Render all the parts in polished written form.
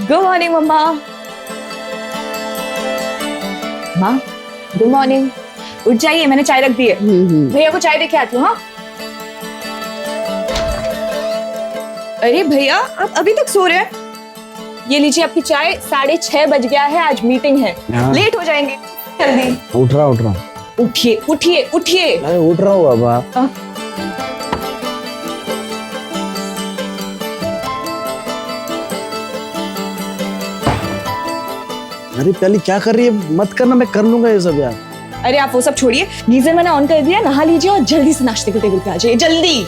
Good morning मम्मा। माँ good morning. उठ जाइए, मैंने चाय रख दी है। भैया को चाय देके आती हूँ। हाँ अरे भैया आप अभी तक सो रहे हैं? ये लीजिए आपकी चाय। 6:30 बज गया है, आज मीटिंग है, लेट हो जाएंगे। जल्दी उठ रहा उठिए उठिए उठिए। अरे उठ रहा हूँ बाबा। अरे प्याली क्या कर रही है? मत करना, मैं कर लूंगा ये सब यार। अरे आप वो सब छोड़िए, गीजर मैंने ऑन कर दिया, नहा लीजिए और जल्दी से नाश्ते के टेबल पे आ जाइए, जल्दी।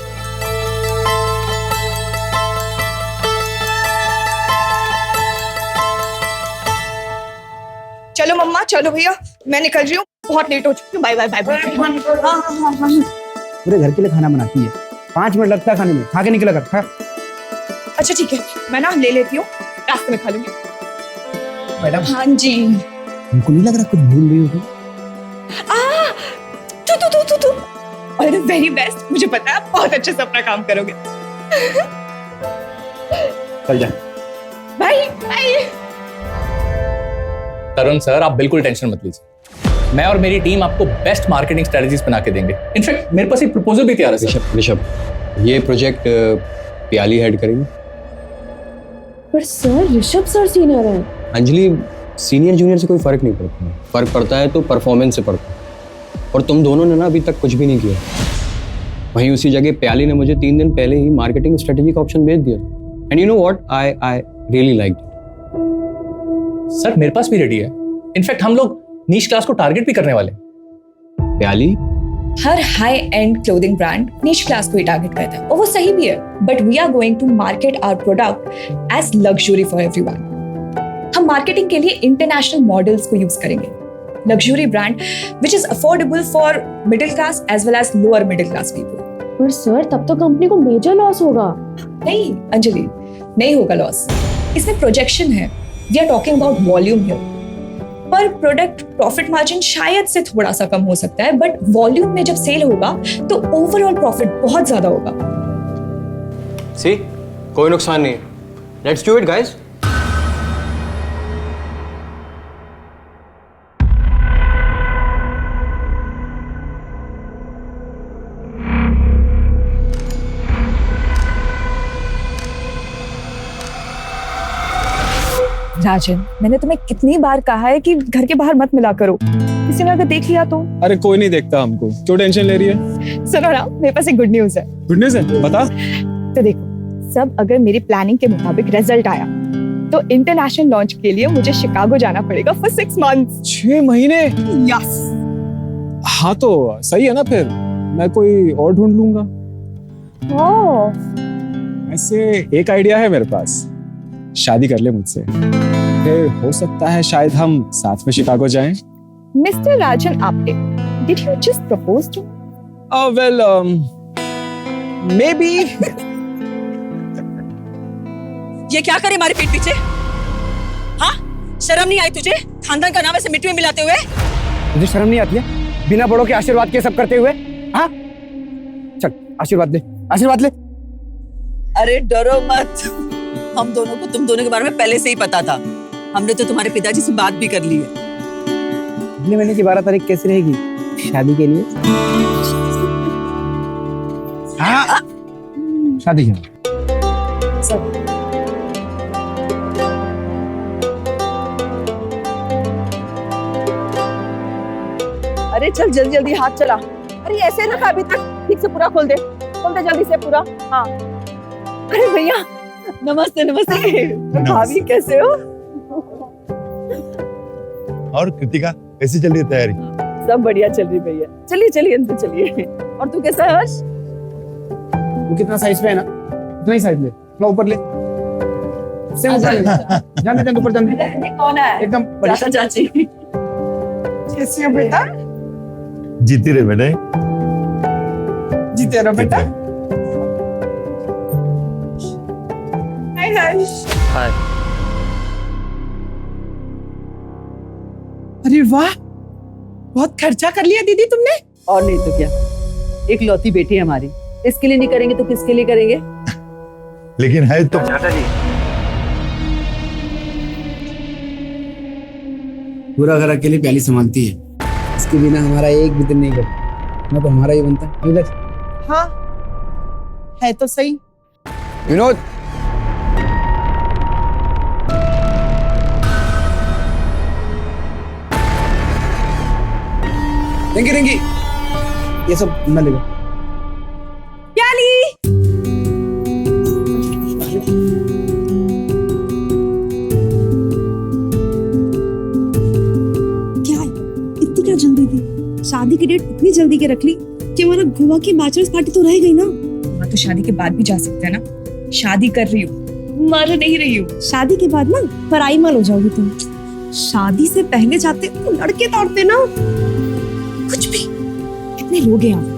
चलो मम्मा, चलो भैया, मैं निकल रही हूँ, बहुत लेट हो चुकी हूँ। Bye bye bye bye. पूरे घर के लिए खाना बनाती है, 5 मिनट लगता है खाने में, खा के निकला कर। अच्छा ठीक है, मैं ना ले लेती हूँ, रास्ते में खा लूंगी। मैडम। हाँ जी। तुमको नहीं लग रहा कुछ भूल रही हो? तू अरे वेरी बेस्ट, मुझे पता है आप बहुत अच्छे से अपना काम करोगे। चल जा। Bye bye. तरुण सर, आप बिल्कुल टेंशन मत लीजिए, मैं और मेरी टीम आपको बेस्ट मार्केटिंग स्ट्रेटजीज बना के देंगे। इनफैक्ट मेरे पास एक प्रपोजल भी तैयार है सर। ऋषभ, ये प्रोजेक्ट प्याली हेड करेंगे। पर सर ऋषभ सर सीनियर है। अंजलि, सीनियर जूनियर से कोई फर्क नहीं पड़ता, फर्क पड़ता है तो परफॉर्मेंस से पड़ता है। और तुम दोनों ने ना अभी तक कुछ भी नहीं किया। वहीं उसी जगह प्याली ने मुझे 3 दिन पहले ही मार्केटिंग स्ट्रेटेजी का ऑप्शन भेज दिया। And you know what, I really like it. Sir मेरे पास भी रेडी है, इनफैक्ट हम लोग नीश क्लास को टारगेट भी करने वाले। प्याली, हर high end clothing brand niche class को ही टारगेट करता है और वो सही भी है, but we are going to market our product as luxury for everyone. हम मार्केटिंग के लिए इंटरनेशनल मॉडल्स को यूज करेंगे, luxury brand which is affordable for middle class as well as lower middle class people. पर sir तब तो company को major loss होगा। नहीं अंजलि, नहीं होगा लॉस, इसमें प्रोजेक्शन है। We are talking about volume here. पर प्रोडक्ट प्रॉफिट मार्जिन शायद से थोड़ा सा कम हो सकता है, बट वॉल्यूम में जब सेल होगा तो ओवरऑल प्रॉफिट बहुत ज्यादा होगा। सी, कोई नुकसान नहीं है। Let's do it guys. Rajan, मैंने तुम्हें कितनी बार कहा है कि घर के बाहर मत मिला करो, किसी ने अगर देख लिया तो। अरे कोई नहीं देखता हमको, क्यों टेंशन ले रही है? सुनो ना, मेरे पास एक गुड न्यूज है। गुड न्यूज़ है, बता। तो देखो, सब अगर मेरी प्लानिंग के मुताबिक रिजल्ट आया तो इंटरनेशनल लॉन्च के लिए मुझे शिकागो जाना पड़ेगा फॉर 6 months। 6 महीने? यस। हाँ तो सही है ना, फिर मैं कोई और ढूंढ लूंगा। ऐसे एक आइडिया है मेरे पास, शादी कर ले मुझसे, फिर हो सकता है शायद हम साथ में शिकागो जाएं। Mister Rajan Apte, did you just propose to? Well maybe. ये क्या करे हमारे पीठ पीछे? हाँ, शर्म नहीं आई तुझे? खानदान का नाम ऐसे मिट्टी में मिलाते हुए। तुझे शर्म नहीं आती है बिना बड़ों के आशीर्वाद के सब करते हुए? हाँ चल आशीर्वाद ले, आशीर्वाद ले। अरे डरो मत, हम दोनों को तुम दोनों के बारे में पहले से ही पता था। हमने तो तुम्हारे पिताजी से बात भी कर ली है। अगले महीने की 12 तारीख कैसी रहेगी शादी के लिए? हाँ शादी क्यों? अरे चल जल्दी जल्दी हाथ चला। अरे ऐसे रखा अभी तक, ठीक से पूरा खोल दे जल्दी से पूरा। हाँ अरे भैया नमस्ते। नमस्ते भाभी, कैसे हो? और कृतिका कैसी चल रही है तैयारी? सब बढ़िया चल रही भैया। चलिए अंदर चलिए। और तू कैसा है हर्ष? वो कितना साइज पे है ना, उतना ही साइज ले, थोड़ा ऊपर ले, से ऊपर ले। जाने ऊपर जाने। कौन है? एकदम बढ़िया चाची। कैसी हो बेटा? जीती रहे बेटे। जीते रहो बेटा। हाय। अरे वाह, बहुत खर्चा कर लिया दीदी तुमने। और नहीं तो क्या, एक लौती बेटी है हमारी, इसके लिए नहीं करेंगे तो किसके लिए करेंगे? लेकिन है तो पूरा घर अकेली प्याली संभालती है, इसके बिना हमारा एक भी दिन नहीं कटता। ना तो हमारा ही बनता है। इधर हाँ है तो सही। विनोद, रिंकी रिंकी, ये सब न लेगा। प्याली क्या है? इतनी क्या जल्दी थी? शादी की डेट इतनी जल्दी के रख ली कि हमारा गोवा की बैचलर्स पार्टी तो रह गई ना। मैं तो शादी के बाद भी जा सकते हैं ना। शादी कर रही हूँ, मर नहीं रही हूँ। शादी के बाद ना पराई माल हो जाओगी तुम। शादी से पहले जाते तो लड़के तोड़ते ना। कुछ भी कितने लोग हैं यहाँ।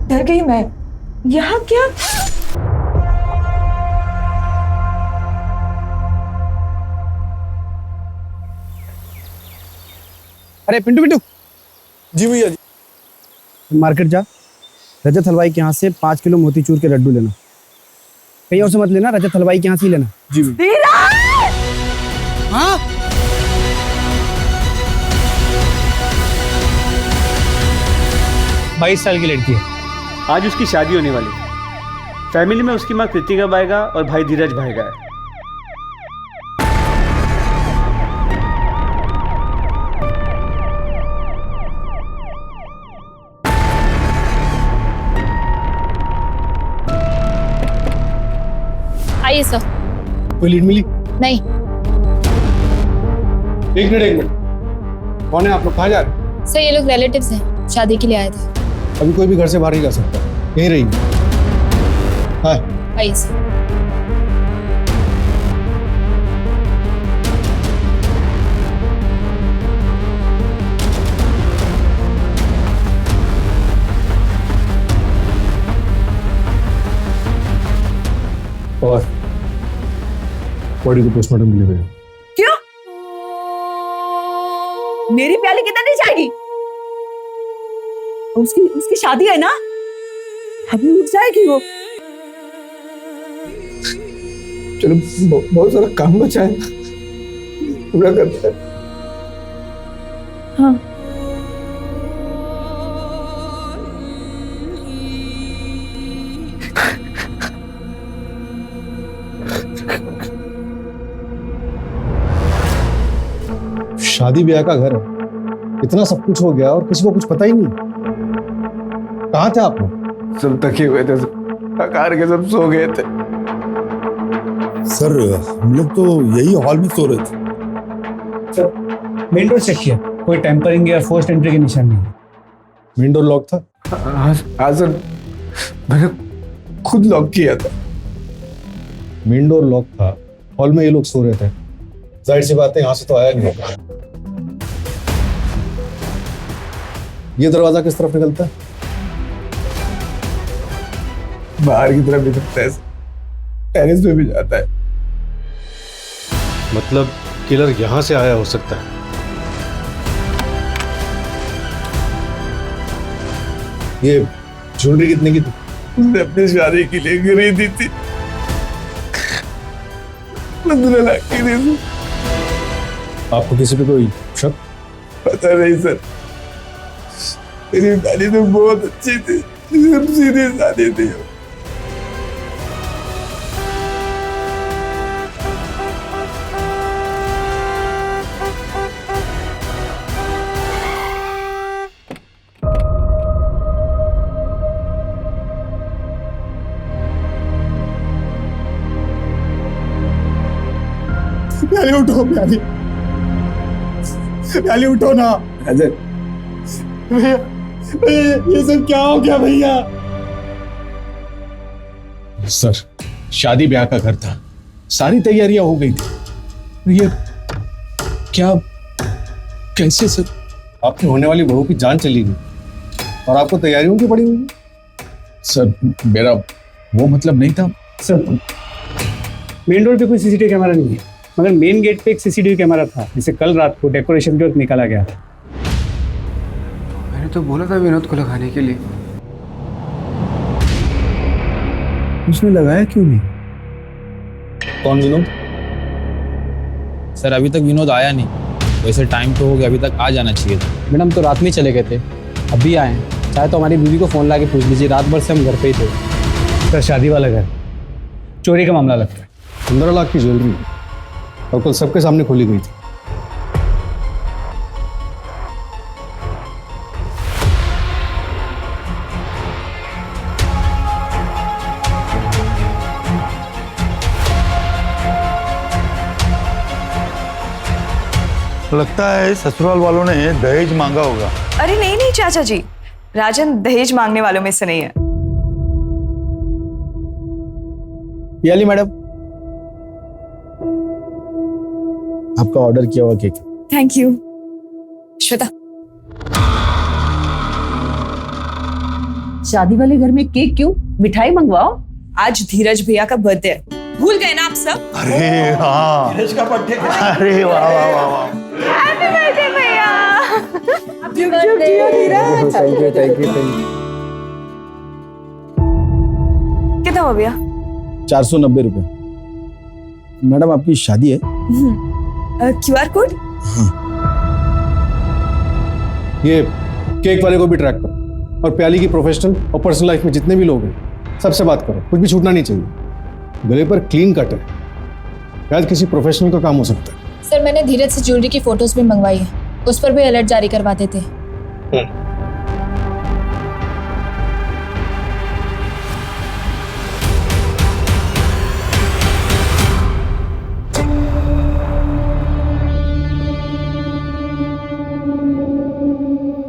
डर गई मैं। यहाँ क्या? अरे पिंटू पिंटू, जी भैया जी। मार्केट जा, रजत हलवाई के यहाँ से 5 किलो मोतीचूर के लड्डू लेना। कहीं और से मत लेना, रजत हलवाई के यहाँ से ही लेना। जी भैया। हाँ 22 साल की लड़की है। आज उसकी शादी होने वाली है। फैमिली में उसकी माँ कृतिका बाएगा और भाई धीरज भाएगा है। आइए सर। कोई लीड मिली? नहीं। एक मिनट, कौन है आप लोग? कहाँ जा रहे हैं? सर ये लोग रिलेटिव्स हैं, शादी के लिए आए थे। अभी कोई भी घर से बाहर नहीं जा सकता, यहीं रहेंगे। हाँ आइए सर। और बॉडी को पोस्टमार्टम के लिए भेजो। क्यों? मेरी प्याली कितना नहीं जाएगी? उसकी शादी है ना, अभी उठ जाएगी वो। चलो बहुत सारा काम बचा है, पूरा करते हैं। हाँ शादी ब्याह का घर है, इतना सब कुछ हो गया और किसी को कुछ पता ही नहीं। कहाँ थे आप लोग? सब थके हुए थे, थकार के सब सो गए थे। सर हम लोग तो यही हॉल में सो रहे थे। मेन डोर चेक किया, कोई टेम्परिंग या फोर्स्ड एंट्री के निशान नहीं। मेन डोर लॉक था? हाँ सर, मैंने खुद लॉक किया था। मेन डोर लॉक था, हॉल में ये लोग सो रहे थे, जाहिर सी बात है यहाँ से तो आया नहीं होगा। ये दरवाजा किस तरफ निकलता है? बाहर की तरफ निकलता है, टेरेस पे भी जाता है। मतलब किलर यहां से आया हो सकता है। ये ज्वेलरी कितने की थी? उसने अपनी शादी के लिए खरीदी थी, 15 लाख की थी। आपको किसी पे कोई शक? पता नहीं सर, मेरी शादी तो बहुत अच्छी थी, सिर्फ सीधी शादी थी। प्याली उठो, प्याली प्याली उठो ना। अजय, भैया भैया, ये सब क्या हो गया भैया? सर, शादी ब्याह का घर था, सारी तैयारियां हो गई थी। ये क्या, कैसे सर? आपकी होने वाली बहू की जान चली गई और आपको तैयारियों की पड़ी हुई? सर, मेरा वो मतलब नहीं था सर। मेन रोड पे कोई सीसीटीवी कैमरा नहीं है, मगर मेन गेट पे एक सीसीटीवी कैमरा था जिसे कल रात को डेकोरेशन के वक्त निकाला गया था। मैंने तो बोला था विनोद को लगाने के लिए, उसने लगाया क्यों नहीं? कौन विनोद? सर अभी तक विनोद आया नहीं। वैसे टाइम तो हो गया, अभी तक आ जाना चाहिए था। मैडम तो रात में ही चले गए थे, अभी आए हैं। चाहे तो हमारी बीवी को फोन ला के पूछ लीजिए, रात भर से हम घर पे ही थे। सर शादी वाला घर, चोरी का मामला लगता है। 15 लाख की ज्वेलरी और कल सबके सामने खोली गई थी। लगता है ससुराल वालों ने दहेज मांगा होगा। अरे नहीं नहीं चाचा जी, राजन दहेज मांगने वालों में से नहीं है। प्याली मैडम, आपका ऑर्डर किया हुआ केक। Thank you. श्वेता, शादी वाले घर में केक क्यों? मिठाई मंगवाओ। आज धीरज भैया का बर्थडे है, भूल गए ना आप सब? अरे हाँ, धीरज का बर्थडे। अरे वाह वाह वाह वाह, हैप्पी बर्थडे भैया। Thank you. कितना हो भैया? 490 रुपए। मैडम आपकी शादी है? QR code? ये केक वाले को भी ट्रैक करो और प्याली की प्रोफेशनल और पर्सनल लाइफ में जितने भी लोग हैं सबसे बात करो, कुछ भी छूटना नहीं चाहिए। गले पर क्लीन कट है, शायद किसी प्रोफेशनल का काम हो सकता है। सर मैंने धीरज से ज्वेलरी की फोटोज भी मंगवाई है, उस पर भी अलर्ट जारी करवाते थे।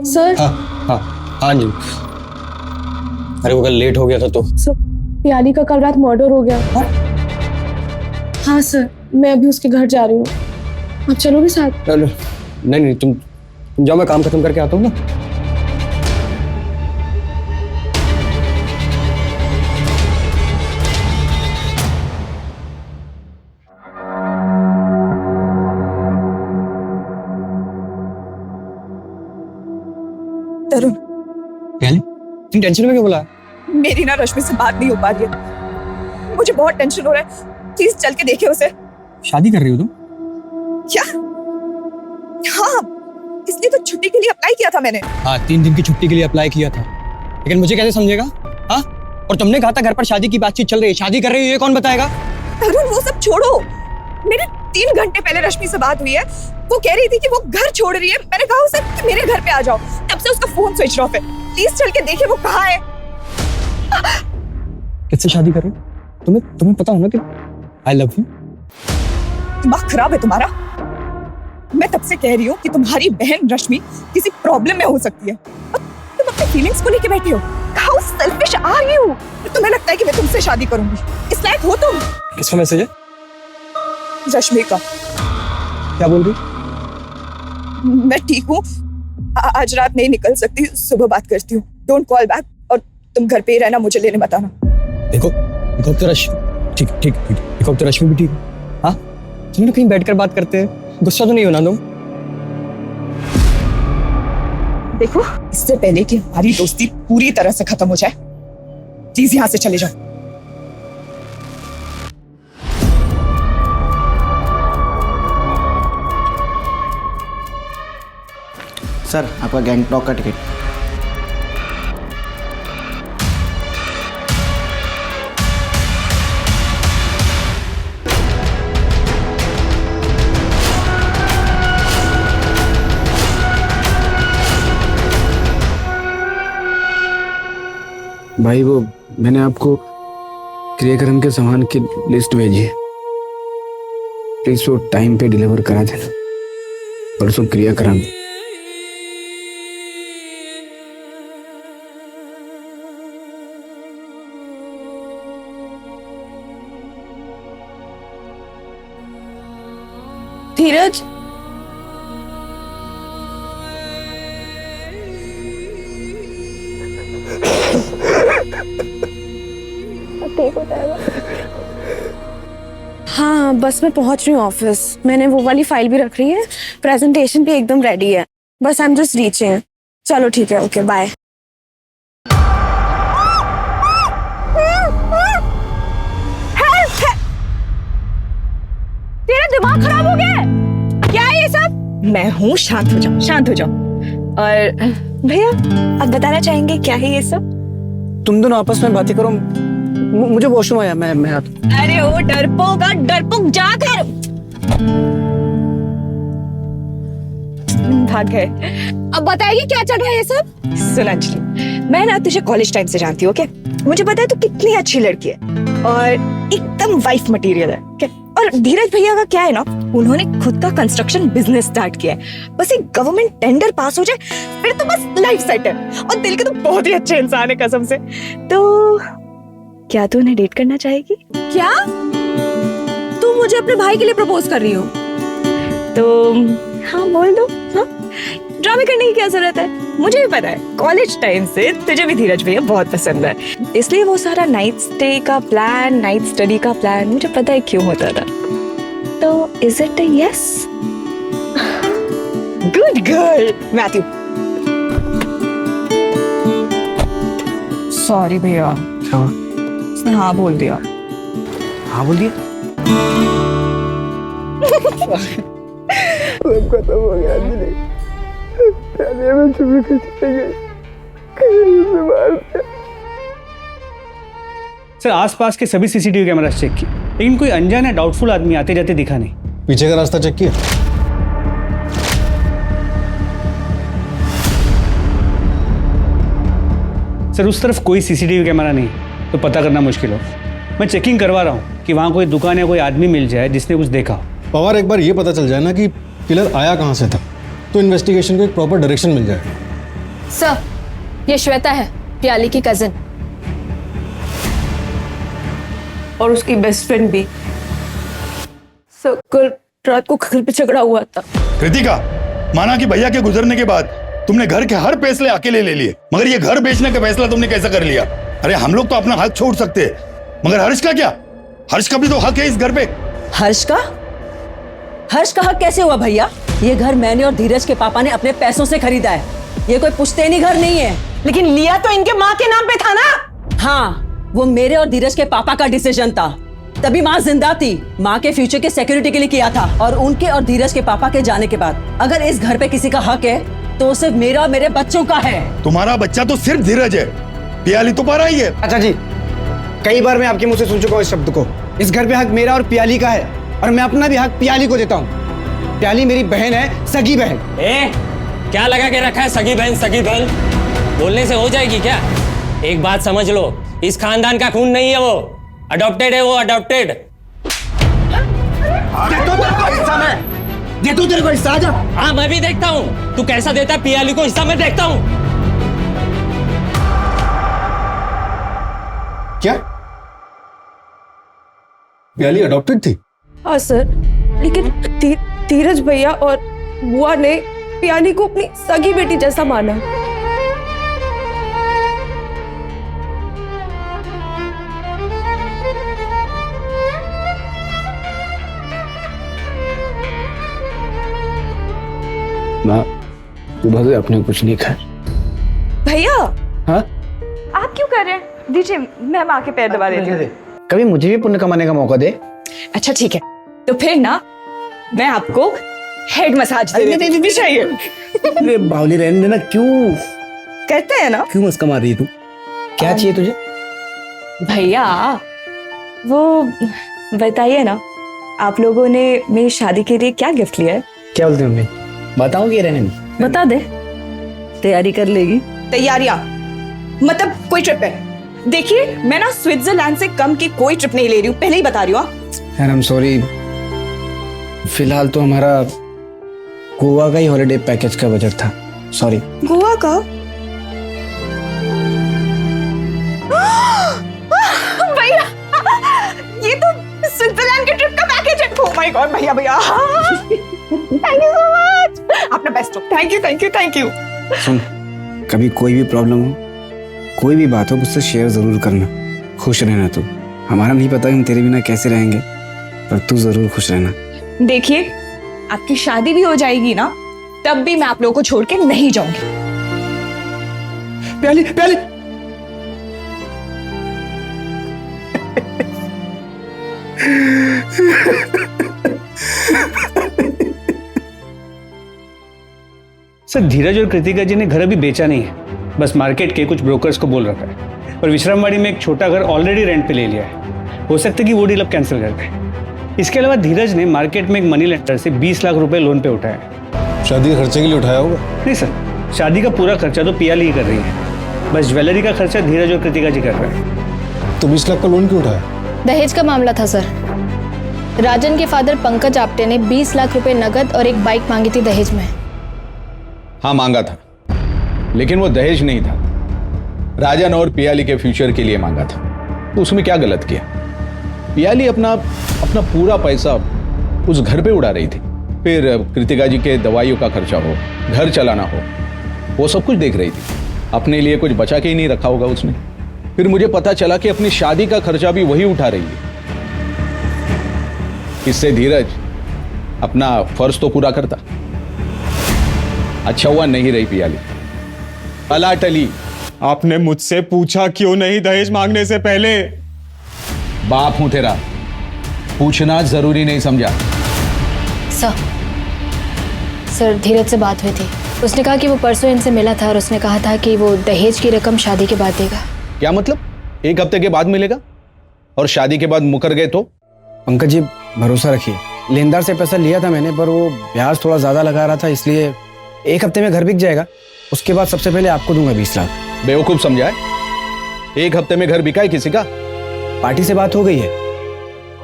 सर हाँ जी। अरे वो कल लेट हो गया था तो। सर प्याली का कल रात मर्डर हो गया। हाँ सर, मैं अभी उसके घर जा रही हूँ, आप चलोगे साथ? नहीं नहीं, तुम जाओ, मैं काम खत्म करके आता हूँ ना। तरुण, प्याली, तुम टेंशन में क्यों बोला? मेरी ना रश्मि से बात नहीं हो पा रही है, मुझे बहुत टेंशन हो रहा है। प्लीज चल के देखिए उसे। शादी कर रही हो तुम? क्या? हाँ, इसलिए तो छुट्टी के लिए अप्लाई किया था मैंने। हाँ, 3 दिन की छुट्टी के लिए अप्लाई किया था, लेकिन मुझे कैसे समझेगा? हाँ, और तुमने कहा था घर पर शादी की बातचीत चल रही है, शादी कर रही है, ये कौन बताएगा? तरुण वो सब छोड़ो, मेरे 3 घंटे पहले रश्मि से बात हुई है। वो कह रही थी कि वो घर छोड़ रही है। मैंने कहा उसे कि मेरे घर पे आ जाओ, तब से उसका फोन स्विच ऑफ है। प्लीज चल के देखिए वो कहाँ है। किससे शादी कर रहे हो? तुम्हें पता हो ना कि आई लव यू। दिमाग खराब है तुम्हारा? मैं तब से कह रही हूँ कि तुम्हारी बहन रश्मि किसी प्रॉब्लम में हो सकती है, और तुम अपनी फीलिंग्स को लेके बैठे हो। How selfish are you? तुम्हें लगता है कि मैं तुमसे शादी करूंगी? इस लायक हो तुम? किसका मैसेज है? रश्मि का। क्या बोल रही? मैं ठीक हूँ, आज रात नहीं निकल सकती, सुबह बात करती हूँ। डोंट कॉल बैक, और तुम घर पे ही रहना, मुझे लेने मत आना। देखो तो रश्मि ठीक देखो तो रश्मि भी ठीक है। हाँ, तुम लोग कहीं बैठकर बात करते हैं, गुस्सा तो नहीं होना तुम? देखो, इससे पहले कि हमारी दोस्ती पूरी तरह से खत्म हो जाए, प्लीज यहाँ से चले जाओ। सर, आपका गैंगटॉक का टिकट। भाई वो मैंने आपको क्रियाक्रम के सामान की लिस्ट भेजी है, प्लीज वो टाइम पे डिलीवर करा देना, परसों क्रियाक्रम। धीरज, हाँ बस मैं पहुंच रही हूँ ऑफिस। मैंने वो वाली फाइल भी रख रही है, प्रेजेंटेशन भी एकदम रेडी है, बस आई एम जस्ट रीचिंग। चलो ठीक है, ओके बाय। तेरा दिमाग खराब हो गया है क्या है ये सब? मैं हूँ, शांत हो जाओ, शांत हो जाओ। और भैया आप बताना चाहेंगे क्या है ये सब? तुम दोनों आपस में बातें करो, मुझे वॉशरूम आया, मैं आता हूं। अरे ओ डरपोक जाकर भाग गए। अब बताएगी क्या चल रहा है ये सब? सुन अंजलि, मैं ना तुझे कॉलेज टाइम से जानती हूँ, ओके? मुझे पता है तू कितनी अच्छी लड़की है और एकदम वाइफ मटेरियल है, ओके? और धीरज भैया का क्या है ना, उन्होंने खुद का कंस्ट्रक्शन बिजनेस स्टार्ट किया है। बस एक गवर्नमेंट टेंडर पास हो जाए फिर तो बस लाइफ सेट है। और दिल के तो बहुत ही अच्छे इंसान है कसम से। तो क्या तू उन्हें डेट करना चाहेगी? क्या तू मुझे अपने भाई के लिए प्रपोज कर रही हो? तो हाँ बोल दो। हाँ, ड्रामे करने की क्या जरूरत है? मुझे भी पता है कॉलेज टाइम से तुझे भी धीरज भैया बहुत पसंद है, इसलिए वो सारा नाइट स्टे का प्लान, नाइट स्टडी का प्लान मुझे पता है क्यों होता था। तो is it a yes? Good girl Matthew. Sorry भैया, उसने हाँ बोल दिया। हाँ बोल दिया? खत्म हो गया अंजलि, मैं चुपी गई। सर आसपास के सभी सीसीटीवी कैमरा चेक किए, लेकिन कोई अनजान या डाउटफुल आदमी आते जाते दिखा नहीं। पीछे का रास्ता चेक किया? सर उस तरफ कोई सीसीटीवी कैमरा नहीं, तो पता करना मुश्किल हो। मैं चेकिंग करवा रहा हूँ कि वहाँ कोई दुकान या कोई आदमी मिल जाए जिसने कुछ देखा हो। पवार, एक बार ये पता चल जाए ना कि किलर आया कहाँ से था, तो इन्वेस्टिगेशन को एक प्रॉपर डायरेक्शन मिल जाए। सर, ये श्वेता है, प्याली की कजिन। और उसकी बेस्ट फ्रेंड भी। सर कल रात को घर पे झगड़ा हुआ था। कृतिका, माना कि भैया के गुजरने के बाद तुमने घर के हर फैसले अकेले ले लिए, मगर ये घर बेचने का फैसला तुमने कैसे कर लिया? अरे हम लोग तो अपना हक छोड़ सकते हैं, मगर हर्ष का क्या? हर्ष का भी तो हक है इस घर पे। हर्ष का हक कैसे हुआ भैया? ये घर मैंने और धीरज के पापा ने अपने पैसों से खरीदा है, ये कोई पुश्तैनी घर नहीं है। लेकिन लिया तो इनके माँ के नाम पे था ना? हाँ, वो मेरे और धीरज के पापा का डिसीजन था, तभी माँ जिंदा थी। माँ के फ्यूचर के सिक्योरिटी के लिए किया था। और उनके और धीरज के पापा के जाने के बाद अगर इस घर पे किसी का हक है तो सिर्फ मेरा और मेरे बच्चों का है। तुम्हारा बच्चा तो सिर्फ धीरज है, पियाली तो पा रही है। अच्छा जी, कई बार मैं आपके मुंह से सुन चुका हूँ इस शब्द को। इस घर पे हक मेरा और पियाली का है, और मैं अपना भी हक पियाली को देता हूँ। प्याली मेरी बहन है, सगी बहन। क्या लगा के रखा है सगी बहन? बोलने से हो जाएगी क्या? एक बात समझ लो, इस खानदान का खून नहीं है वो, अडॉप्टेड है वो, अडॉप्टेड। दे तू तेरे को हिस्सा, आजा। हाँ मैं भी देखता हूँ तू कैसा देता है पियाली को हिस्सा, मैं देखता हूँ। क्या पियाली अडॉप्टेड थी? हाँ सर, लेकिन धीरज भैया और बुआ ने प्याली को अपनी सगी बेटी जैसा माना। माँ, सुबह से आपने कुछ नहीं खाया। भैया, हाँ? आप क्यों कर रहे हैं? दीजिए, मैं माँ के पैर दबा देती हूँ। कभी मुझे भी पुण्य कमाने का मौका दे। अच्छा ठीक है, तो फिर ना मैं आपको हेड मसाज दे देती हूँ। चाहिए? अरे बावली रहने देना, क्यों कहते हैं ना। क्यों मस्का मार रही है तू? क्या चाहिए तुझे? भैया वो बताइए ना, आप लोगों ने मेरी शादी के लिए क्या गिफ्ट लिया है? क्या बोलते हैं मम्मी? बताओगे रहने में? बता दे, तैयारी कर लेगी। तैयारियां मतलब कोई ट्रिप है? देखिए, मैं ना स्विट्जरलैंड से कम की कोई ट्रिप नहीं ले रही हूँ, पहले ही बता रही हूँ। यार, I'm sorry, फिलहाल तो हमारा गोवा का ही हॉलिडे पैकेज का बजट था। सॉरी। गोवा का? भैया ये तो स्विट्जरलैंड के ट्रिप का पैकेज है। ओह माय गॉड भैया भैया थैंक यू सो मच। अपना बेस्ट हो। Thank you thank you thank you. सुन, कभी कोई भी प्रॉब्लम हो, कोई भी बात हो, मुझसे शेयर जरूर करना। खुश रहना तू। हमारा नहीं पता हम तेरे बिना कैसे रहेंगे, पर तू जरूर खुश रहना। देखिए, आपकी शादी भी हो जाएगी ना, तब भी मैं आप लोगों को छोड़ के नहीं जाऊंगी। प्याली प्याली सर, धीरज और कृतिका जी ने घर अभी बेचा नहीं है, बस मार्केट के कुछ ब्रोकर्स को बोल रखा है। और विश्रामवाड़ी में एक छोटा घर ऑलरेडी रेंट पे ले लिया है। हो सकता है कि वो डील अब कैंसिल कर दे। इसके अलावा धीरज ने मार्केट में एक मनी लेंडर से 20 लाख रुपए लोन पे उठाया है। शादी के खर्चे के लिए उठाया होगा? नहीं सर, शादी का पूरा खर्चा तो पियाली ही कर रही है, बस ज्वेलरी का खर्चा धीरज और कृतिका जी कर रहे हैं। तो 20 लाख का लोन क्यों उठाया? दहेज का मामला था सर। राजन के फादर पंकज आप्टे ने 20 लाख रुपए नगद और एक बाइक मांगी थी दहेज में। हाँ मांगा था, लेकिन वो दहेज नहीं था, राजन और पियाली के फ्यूचर के लिए मांगा था। तो उसमें क्या गलत किया? पियाली अपना पूरा पैसा उस घर पे उड़ा रही थी, फिर कृतिका जी के दवाइयों का खर्चा हो, घर चलाना हो, वो सब कुछ देख रही थी। अपने लिए कुछ बचा के ही नहीं रखा होगा उसने। फिर मुझे पता चला कि अपनी शादी का खर्चा भी वही उठा रही है। इससे धीरज अपना फर्ज तो पूरा करता। अच्छा हुआ नहीं रही पियाली, अला टली। आपने मुझसे पूछा क्यों नहीं दहेज मांगने से पहले? बाप हूं तेरा, पूछना जरूरी नहीं समझा? सर धीरज से बात हुई थी, उसने कहा कि वो परसों इनसे मिला था और उसने कहा था कि वो दहेज की रकम शादी के बाद देगा। क्या मतलब? 1 हफ्ते के बाद मिलेगा और शादी के बाद मुकर गए तो? पंकज जी, भरोसा रखिए, लेनदार से पैसा लिया था मैंने, पर वो ब्याज थोड़ा ज्यादा लगा रहा था, इसलिए 1 हफ्ते में घर बिक जाएगा। उसके बाद सबसे पहले आपको दूंगा 20 लाख। बेवकूफ समझा है? 1 हफ्ते में घर बिका है किसी का? पार्टी से बात हो गई है,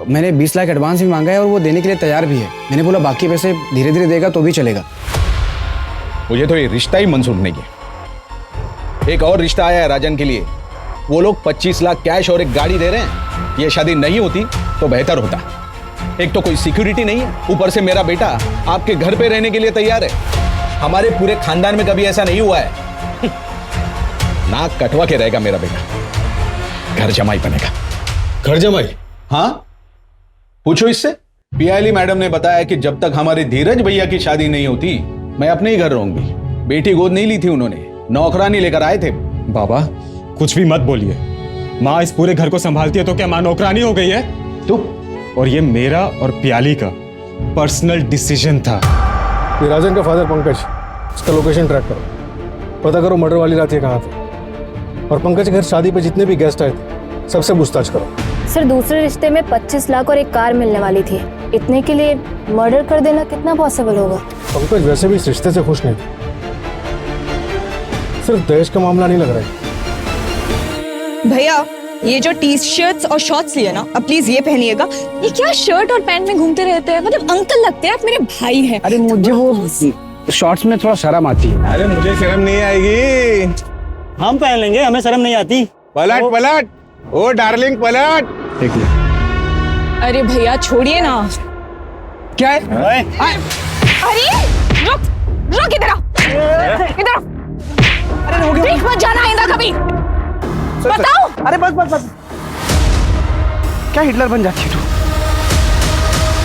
मैंने 20 लाख एडवांस भी मांगा है और वो देने के लिए तैयार भी है। मैंने बोला बाकी पैसे धीरे धीरे देगा तो भी चलेगा। मुझे तो ये रिश्ता ही मंजूर नहीं है। एक और रिश्ता आया है राजन के लिए, वो लोग 25 लाख कैश और एक गाड़ी दे रहे हैं। ये शादी नहीं होती तो बेहतर होता। एक तो कोई सिक्योरिटी नहीं है, ऊपर से मेरा बेटा आपके घर पे रहने के लिए तैयार है। हमारे पूरे खानदान में कभी ऐसा नहीं हुआ है। नाक कटवा के रहेगा मेरा बेटा, घर जमाई बनेगा। घर जमाई? हाँ, पूछो इससे। पियाली मैडम ने बताया कि जब तक हमारे धीरज भैया की शादी नहीं होती मैं अपने ही घर रहूंगी। बेटी गोद नहीं ली थी उन्होंने, नौकरानी लेकर आए थे। बाबा कुछ भी मत बोलिए, माँ इस पूरे घर को संभालती है तो क्या माँ नौकरानी हो गई है? तो और ये मेरा और पियाली का पर्सनल डिसीजन था। ये राजन का फादर पंकज, इसका लोकेशन ट्रैक करो, पता करो मर्डर वाली रात ये कहाँ थे, और पंकज के घर शादी पे जितने भी गेस्ट आए थे सबसे पूछताछ करो। सर दूसरे रिश्ते में 25 लाख और एक कार मिलने वाली थी, इतने के लिए मर्डर कर देना कितना पॉसिबल होगा? पंकज वैसे भी इस रिश्ते से खुश नहीं थे, सिर्फ दहेज का मामला नहीं लग रहा है। भैया ये जो टी शर्ट्स और शॉर्ट्स लिए ना, अब प्लीज ये पहनिएगा। ये क्या शर्ट और पैंट में घूमते रहते हैं? मतलब अंकल लगते हैं, आप मेरे भाई हैं। अरे मुझे वो शॉर्ट्स में थोड़ा शर्म आती है। अरे मुझे शर्म नहीं आएगी। हम पहन लेंगे, हमें शर्म नहीं आती। पलट पलट, ओ डार्लिंग पलट। देख लो। अरे भैया छोड़िए ना। क्या है? अरे रुक रुक, इधर आओ, इधर आओ। अरे देख मत जाना आइंदा कभी। बताओ। अरे बस बस बस, क्या हिटलर बन जाती है तू?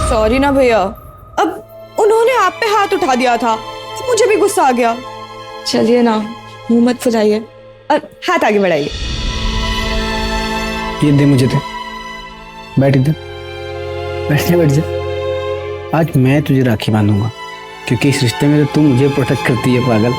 सॉरी ना भैया, अब उन्होंने आप पे हाथ उठा दिया था तो मुझे भी गुस्सा आ गया। चलिए ना, मुंह मत फुलाइए। हाथ आगे बढ़ाइए। ये दे मुझे, दे। बैठ इधर, बैठ जा। आज मैं तुझे राखी बांधूंगा, क्योंकि इस रिश्ते में तो तू मुझे प्रोटेक्ट करती है, पागल।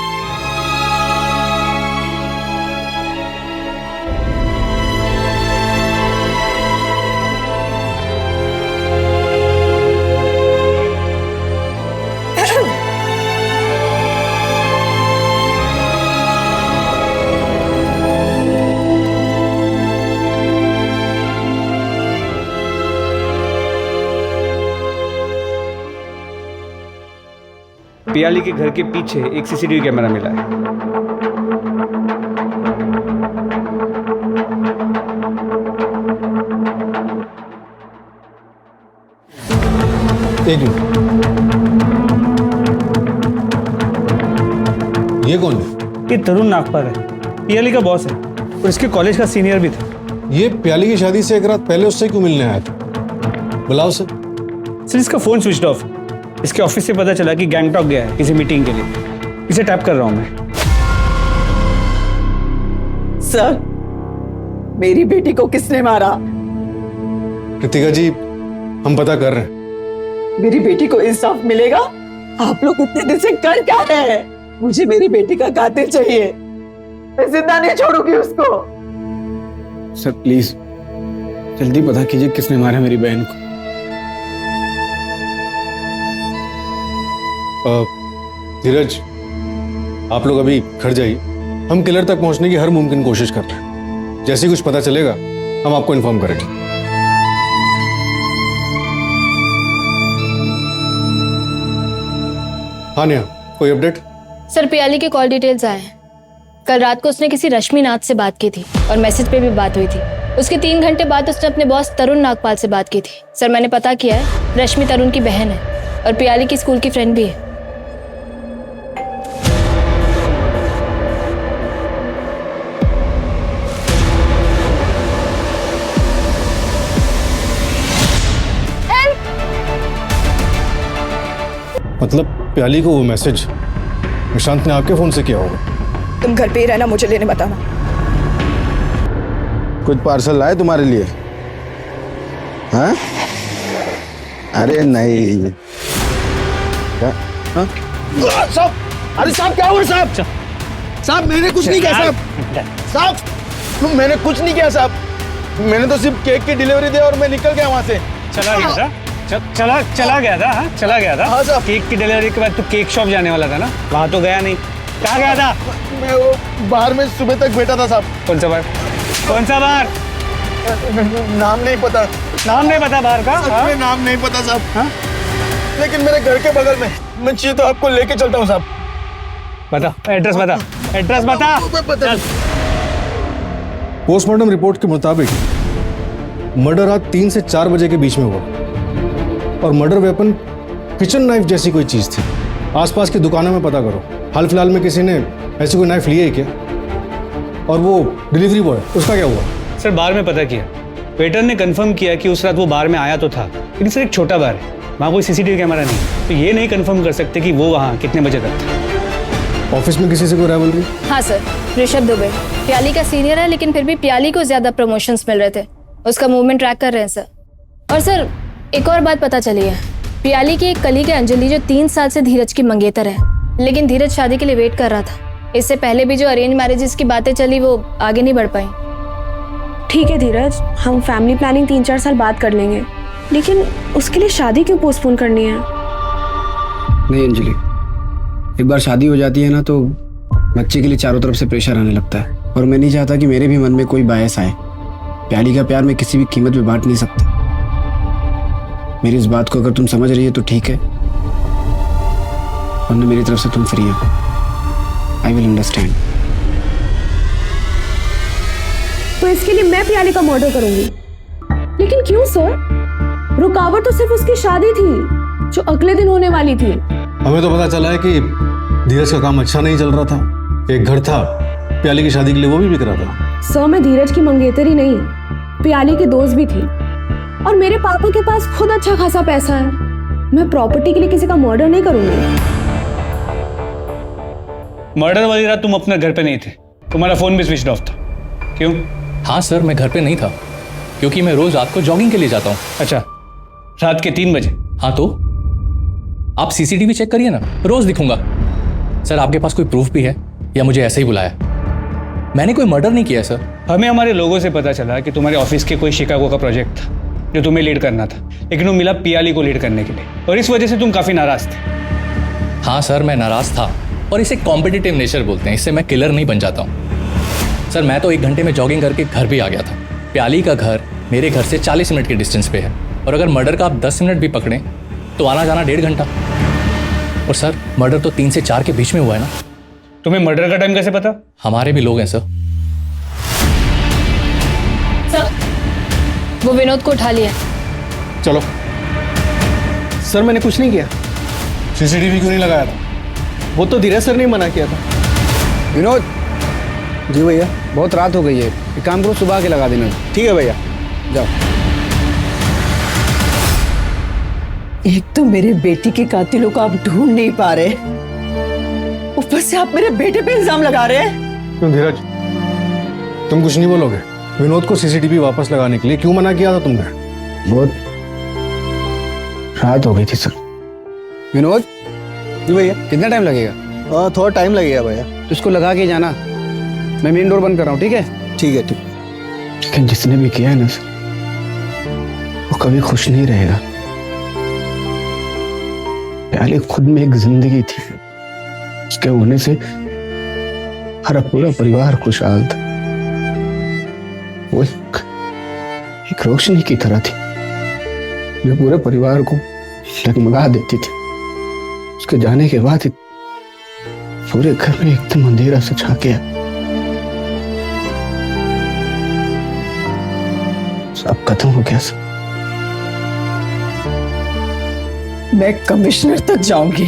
पियाली के घर के पीछे एक सीसीटीवी कैमरा मिला है। एक मिनट, ये कौन है? ये तरुण नागपाल है, पियाली का बॉस है और इसके कॉलेज का सीनियर भी था। ये प्याली की शादी से एक रात पहले उससे क्यों मिलने आया था? बुलाओ सर। सर इसका फोन स्विच ऑफ है। इसके ऑफिस से पता चला कि गैंगटॉक गया है किसी मीटिंग के लिए। इसे टैप कर रहा हूँ मैं। सर, मेरी बेटी को किसने मारा? कृतिका जी, हम पता कर रहे हैं। मेरी बेटी को इंसाफ मिलेगा? आप लोग इतने दिन से कर क्या रहे हैं? मुझे मेरी बेटी का कातिल चाहिए। मैं जिंदा नहीं छोड़ूंगी उसको। सर प्लीज जल्दी पता कीजिए किसने मारा मेरी बहन को। धीरज, आप लोग अभी घर जाइए। हम किलर तक पहुंचने की हर मुमकिन कोशिश कर रहे हैं। जैसे ही कुछ पता चलेगा हम आपको इन्फॉर्म करेंगे। हाँ नेहा, कोई अपडेट? सर पियाली के कॉल डिटेल्स आए हैं। कल रात को उसने किसी रश्मि नाथ से बात की थी और मैसेज पे भी बात हुई थी। उसके 3 घंटे बाद उसने अपने बॉस तरुण नागपाल से बात की थी। सर मैंने पता किया है, रश्मि तरुण की बहन है और पियाली की स्कूल की फ्रेंड भी है। मतलब प्याली को वो मैसेज निशांत ने आपके फोन से किया होगा? तुम घर पे ही रहना, मुझे लेने बताना। कुछ पार्सल लाए तुम्हारे लिए? हाँ? अरे नहीं। क्या? हाँ? साहब, अरे साहब क्या हुआ साहब? साहब मैंने कुछ नहीं किया साहब। साहब मैंने कुछ नहीं किया साहब। मैंने तो सिर्फ केक की डिलीवरी दी और मैं निकल गया वहां से। चला गया था? चला गया था? हाँ चला गया था। हाँ साहब। केक की डिलीवरी के बाद तो केक शॉप जाने वाला था ना, वहाँ तो गया नहीं। कहाँ गया था? मैं वो बाहर में सुबह तक बैठा था साहब। कौन सा बार? कौन सा बार? नाम नहीं पता। नाम नहीं पता बाहर का? सच में नाम नहीं पता साहब। हाँ? लेकिन मेरे घर के बगल में, मैं चाहिए तो आपको लेके चलता हूँ साहब। बता एड्रेस, बता एड्रेस, बता। चल। पोस्टमार्टम रिपोर्ट के मुताबिक मर्डर रात 3 से 4 बजे के बीच में हुआ और मर्डर वेपन किचन नाइफ जैसी कोई चीज थी। आसपास की दुकानों में पता करो, हाल फिलहाल में किसी ने ऐसी कोई नाइफ ली है क्या? और वो डिलीवरी बॉय, उसका क्या हुआ? सर बार में पता किया, वेटर ने कंफर्म किया कि उस रात वो बार में आया तो था, लेकिन सर एक छोटा बार है, वहाँ कोई सीसीटीवी कैमरा नहीं, तो ये नहीं कंफर्म कर सकते कि वो वहाँ कितने बजे तक था। ऑफिस में किसी से कोई राइवलरी? हाँ सर, ऋषभ दुबे पियाली का सीनियर है, लेकिन फिर भी पियाली को ज्यादा प्रमोशंस मिल रहे थे। उसका मूवमेंट ट्रैक कर रहे हैं सर। और सर एक और बात पता चली है, पियाली की एक कलीग है अंजलि, जो 3 साल से धीरज की मंगेतर है, लेकिन धीरज शादी के लिए वेट कर रहा था। इससे पहले भी जो अरेंज मैरिजेस की बातें चली वो आगे नहीं बढ़ पाई। ठीक है धीरज, हम फैमिली प्लानिंग 3-4 साल बाद कर लेंगे, लेकिन उसके लिए शादी क्यों पोस्टपोन करनी है? नहीं अंजलि, एक बार शादी हो जाती है ना तो बच्चे के लिए चारों तरफ से प्रेशर आने लगता है, और मैं नहीं चाहता कि मेरे भी मन में कोई बायस आए। प्याली का प्यार मैं किसी भी कीमत पे बांट नहीं सकता। मेरी इस बात को अगर तुम समझ रही हो तो ठीक है, वरना मेरी तरफ से तुम फ्री हो। I will understand. तो इसके लिए मैं प्याली का मर्डर करूंगी? लेकिन क्यों सर? रुकावट तो सिर्फ उसकी शादी थी जो अगले दिन होने वाली थी। हमें तो पता चला है कि धीरज का काम अच्छा नहीं चल रहा था। एक घर था प्याली की शादी के लिए, वो भी बिक रहा था। सर मैं धीरज की मंगेतर ही नहीं, प्याली की दोस्त भी थी, और मेरे पापा के पास खुद अच्छा खासा पैसा है। मैं प्रॉपर्टी के लिए किसी का मर्डर नहीं करूंगी। मर्डर वाली रात तुम अपने घर पे नहीं थे, तुम्हारा फोन भी स्विच ऑफ था। क्यों? हाँ सर, मैं घर पे नहीं था क्योंकि मैं रोज रात को जॉगिंग के लिए जाता हूँ। अच्छा, रात के 3 बजे? हाँ तो आप सीसीटीवी चेक करिए ना, रोज दिखूंगा। सर आपके पास कोई प्रूफ भी है या मुझे ऐसे ही बुलाया? मैंने कोई मर्डर नहीं किया सर। हमें हमारे लोगों से पता चला कि तुम्हारे ऑफिस के कोई शिकागो का प्रोजेक्ट था जो तुम्हें लीड करना था, लेकिन वो मिला पियाली को लीड करने के लिए, और इस वजह से तुम काफी नाराज थे। हाँ सर, मैं नाराज था, और इसे कॉम्पिटिटिव नेचर बोलते हैं। इससे मैं किलर नहीं बन जाता हूँ सर। मैं तो 1 घंटे में जॉगिंग करके घर भी आ गया था। प्याली का घर मेरे घर से 40 मिनट के डिस्टेंस पे है, और अगर मर्डर का आप 10 मिनट भी पकड़ें तो आना जाना 1.5 घंटा। और सर मर्डर तो 3 से 4 के बीच में हुआ है ना। तुम्हें मर्डर का टाइम कैसे पता? हमारे भी लोग हैं सर। सर वो विनोद को उठा लिया। चलो। सर मैंने कुछ नहीं किया। सीसीटीवी क्यों नहीं लगाया था? वो तो धीरज सर ने मना किया था। विनोद। जी भैया, बहुत रात हो गई है, एक काम करो सुबह के लगा देना। ठीक है भैया, जाओ। एक तो मेरे बेटी के कातिलों को आप ढूंढ नहीं पा रहे, ऊपर से आप मेरे बेटे पे इल्जाम लगा रहे हैं। क्यों धीरज, तुम कुछ नहीं बोलोगे? विनोद को सीसीटीवी वापस लगाने के लिए क्यों मना किया था तुमने? बहुत रात हो गई थी सर। विनोद। जी भैया, कितना टाइम लगेगा? थोड़ा टाइम लगेगा भैया। तो इसको लगा के जाना, मैं मेन डोर बंद कर रहा हूँ। ठीक है? ठीक है, ठीक। लेकिन जिसने भी किया है ना सर, वो कभी खुश नहीं रहेगा। प्याली खुद में एक जिंदगी थी, उसके होने से हमारा पूरा परिवार खुशहाल था। वो एक रोशनी की तरह थी जो पूरे परिवार को जगमगा देती थी। उसके जाने के बाद पूरे घर में एकदम अंधेरा सा छा गया। सब खत्म हो गया सर। मैं कमिश्नर तक जाऊंगी,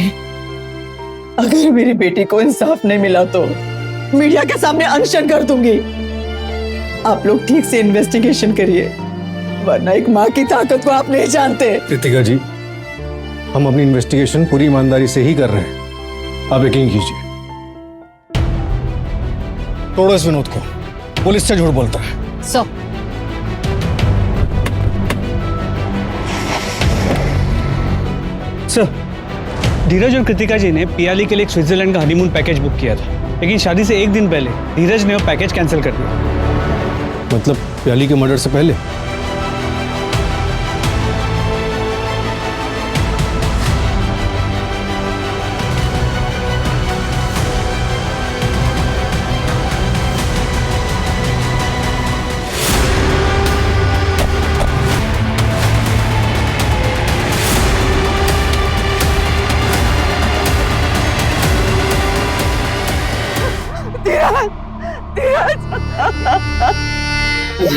अगर मेरी बेटी को इंसाफ नहीं मिला तो मीडिया के सामने अनशन कर दूंगी। आप लोग ठीक से इन्वेस्टिगेशन करिए, वरना एक माँ की ताकत को आप नहीं जानते। कृतिका जी, हम अपनी इन्वेस्टिगेशन पूरी ईमानदारी से ही कर रहे हैं, आप यकीन कीजिए। तोड़ो इस विनोद को, पुलिस से झूठ बोलता है। सर धीरज और कृतिका जी ने पियाली के लिए एक स्विट्जरलैंड का हनीमून पैकेज बुक किया था, लेकिन शादी से 1 दिन पहले धीरज ने वो पैकेज कैंसिल कर दिया। मतलब प्याली के मर्डर से पहले?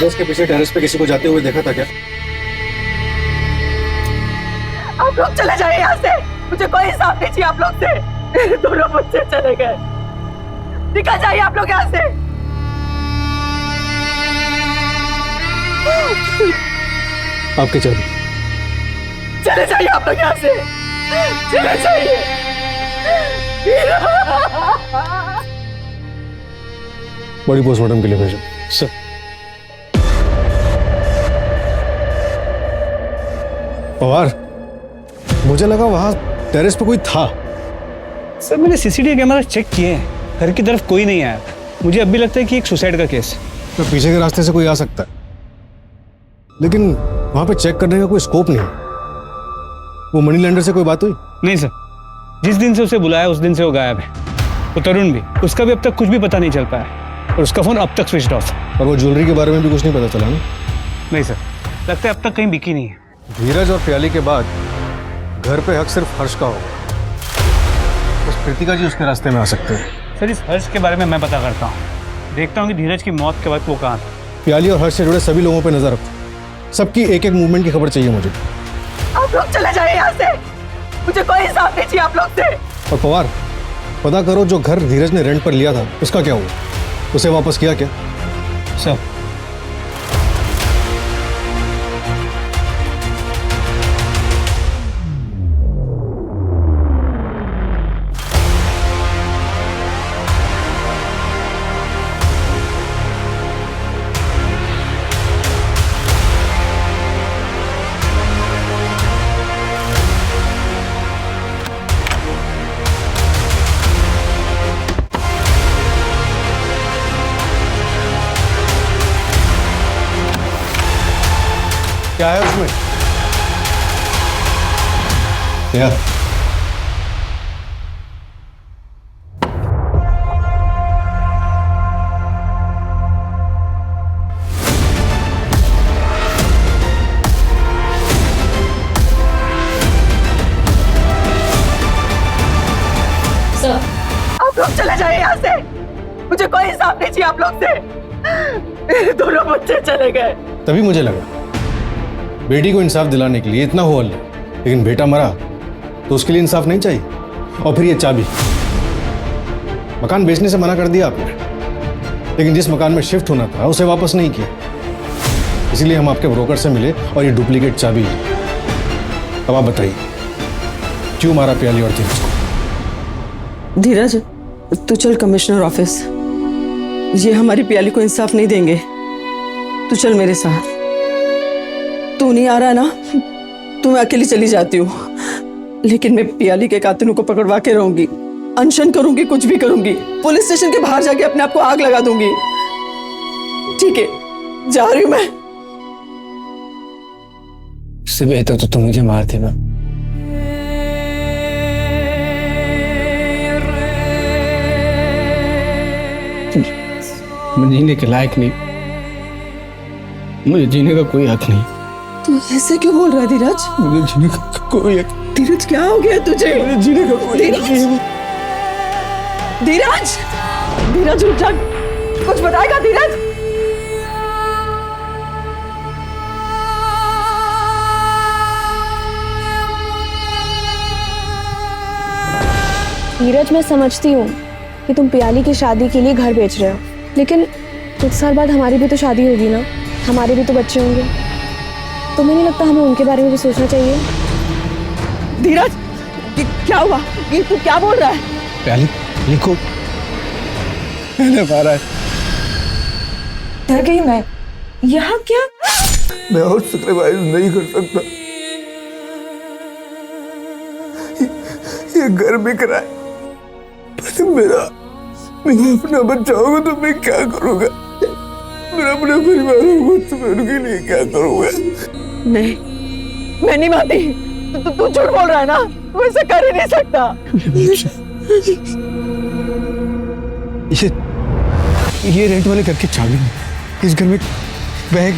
बस के पीछे टेरेस पे किसी को जाते हुए देखा था क्या? आप लोग चले जाइए यहाँ से, मुझे कोई हिसाब नहीं चाहिए आप लोग से। मेरे दोनों बच्चे चले गए, निकल जाइए आप लोग यहाँ से। आपके चाबी। चले जाइए आप लोग यहाँ से, चले जाइए। बॉडी पोस्टमार्टम के लिए भेजो सर। पवार, मुझे लगा वहां टेरेस पे कोई था। सर मैंने सीसीटीवी कैमरा चेक किए हैं, घर की तरफ कोई नहीं आया। मुझे अब भी लगता है कि एक सुसाइड का केस है। तो पीछे के रास्ते से कोई आ सकता है, लेकिन वहां पे चेक करने का कोई स्कोप नहीं है। वो मनी लैंडर से कोई बात हुई? नहीं सर, जिस दिन से उसे बुलाया उस दिन से वो गायब है। वो तरुण भी, उसका भी अब तक कुछ भी पता नहीं चल पाया, और उसका फोन अब तक स्विच ऑफ है। और वो ज्वेलरी के बारे में भी कुछ नहीं पता चला ना? नहीं सर, लगता है अब तक कहीं बिकी नहीं है। धीरज और प्याली के बाद घर पे हक सिर्फ हर्ष का होगा। बस कृतिका जी उसके रास्ते में आ सकते हैं। सर इस हर्ष के बारे में मैं पता करता हूँ, देखता हूँ कि धीरज की मौत के बाद वो कहाँ था। प्याली और हर्ष से जुड़े सभी लोगों पे नजर रखो, सबकी एक एक मूवमेंट की खबर चाहिए मुझे। आप लोग चले जाइए यहाँ से, मुझे कोई हिसाब नहीं चाहिए आप लोग से। और पवार, पता करो जो घर धीरज ने रेंट पर लिया था उसका क्या हुआ? उसे वापस किया क्या? सर क्या है उसमें? क्या? लोग चले जाए यहाँ से, मुझे कोई इंसाफ नहीं चाहिए आप लोग से। दोनों बच्चे चले गए। तभी मुझे लगा बेटी को इंसाफ दिलाने के लिए इतना हो हल्ला, लेकिन बेटा मरा तो उसके लिए इंसाफ नहीं चाहिए। और फिर ये चाबी, मकान बेचने से मना कर दिया आपने, लेकिन जिस मकान में शिफ्ट होना था उसे वापस नहीं किया। इसलिए हम आपके ब्रोकर से मिले और ये डुप्लीकेट चाबी ली। अब आप बताइए क्यों मारा प्याली और धीरज को? धीरज, तू चल कमिश्नर ऑफिस। ये हमारी प्याली को इंसाफ नहीं देंगे। तू चल मेरे साथ। तू नहीं आ रहा ना, तू मैं अकेली चली जाती हूँ, लेकिन मैं प्याली के कातिलों को पकड़वा के रहूंगी। अनशन करूंगी, कुछ भी करूंगी। पुलिस स्टेशन के बाहर जाके अपने आप को आग लगा दूंगी। ठीक है, जा रही हूं मैं। इससे बेहतर तो तुम मुझे मार देना। मैं जीने के लायक नहीं, मुझे जीने का कोई हक नहीं। तू ऐसे क्यों बोल रहा है धीरज? मुझे जीने का कोई हक। धीरज, क्या हो गया तुझे? मुझे जीने का कोई हक नहीं। धीरज, धीरज उठ जा, कुछ बताएगा धीरज? धीरज, मैं समझती हूँ कि तुम प्याली की शादी के लिए घर बेच रहे हो, लेकिन कुछ साल बाद हमारी भी तो शादी होगी ना, हमारे भी तो बच्चे होंगे। तुम्हें नहीं लगता हमें उनके बारे में भी सोचना चाहिए? धीरज, क्या हुआ? ये तू क्या बोल रहा है? प्याली लिखो, मैंने मारा है। डर गई मैं। यहाँ क्या? मैं और सैक्रिफाइस नहीं कर सकता। ये घर बिक रहा है, पर मेरा अपना बच्चा होगा तो मैं क्या करूंगा? मेरा अपना परिवार होगा तो मैं उनके लिए क्या करूंगा? नहीं, मैं नहीं मानती। तू झूठ बोल रहा है ना, तू ऐसा कर ही नहीं सकता। ये रेंट वाले घर की चाबी है। इस घर में बैग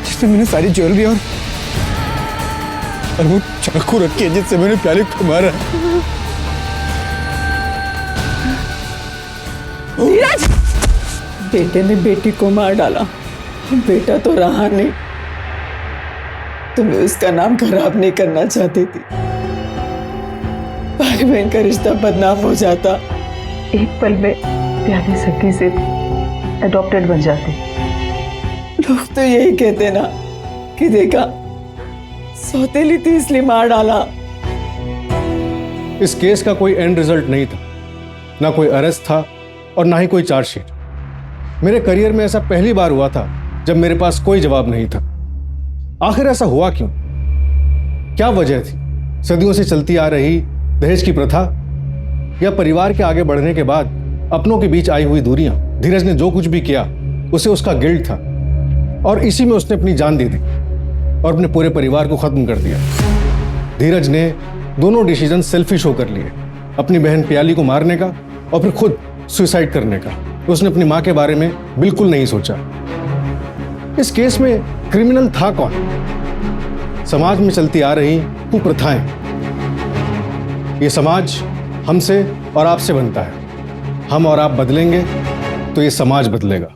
जिसमें मैंने सारी ज्वेलरी और वो चाकू रखी है जिससे मैंने प्याले को मारा। धीरज, बेटे ने बेटी को मार डाला, बेटा तो रहा नहीं। तुम्हें उसका नाम खराब नहीं करना चाहती थी। भाई बहन का रिश्ता बदनाम हो जाता। एक पल में प्याली सखी से अडॉप्टेड बन जाती। लोग तो यही कहते ना कि देखा, सौतेली थी इसलिए मार डाला। इस केस का कोई एंड रिजल्ट नहीं था, ना कोई अरेस्ट था और ना ही कोई चार्जशीट। मेरे करियर में ऐसा पहली बार हुआ था जब मेरे पास कोई जवाब नहीं था। आखिर ऐसा हुआ क्यों? क्या वजह थी? सदियों से चलती आ रही दहेज की प्रथा, या परिवार के आगे बढ़ने के बाद अपनों के बीच आई हुई दूरियां? धीरज ने जो कुछ भी किया उसे उसका गिल्ट था और इसी में उसने अपनी जान दे दी और अपने पूरे परिवार को खत्म कर दिया। धीरज ने दोनों डिसीजन सेल्फिश होकर लिए, अपनी बहन प्याली को मारने का और फिर खुद सुसाइड करने का। उसने अपनी मां के बारे में बिल्कुल नहीं सोचा। इस केस में क्रिमिनल था कौन? समाज में चलती आ रही कुप्रथाएं। ये समाज हमसे और आपसे बनता है। हम और आप बदलेंगे तो ये समाज बदलेगा।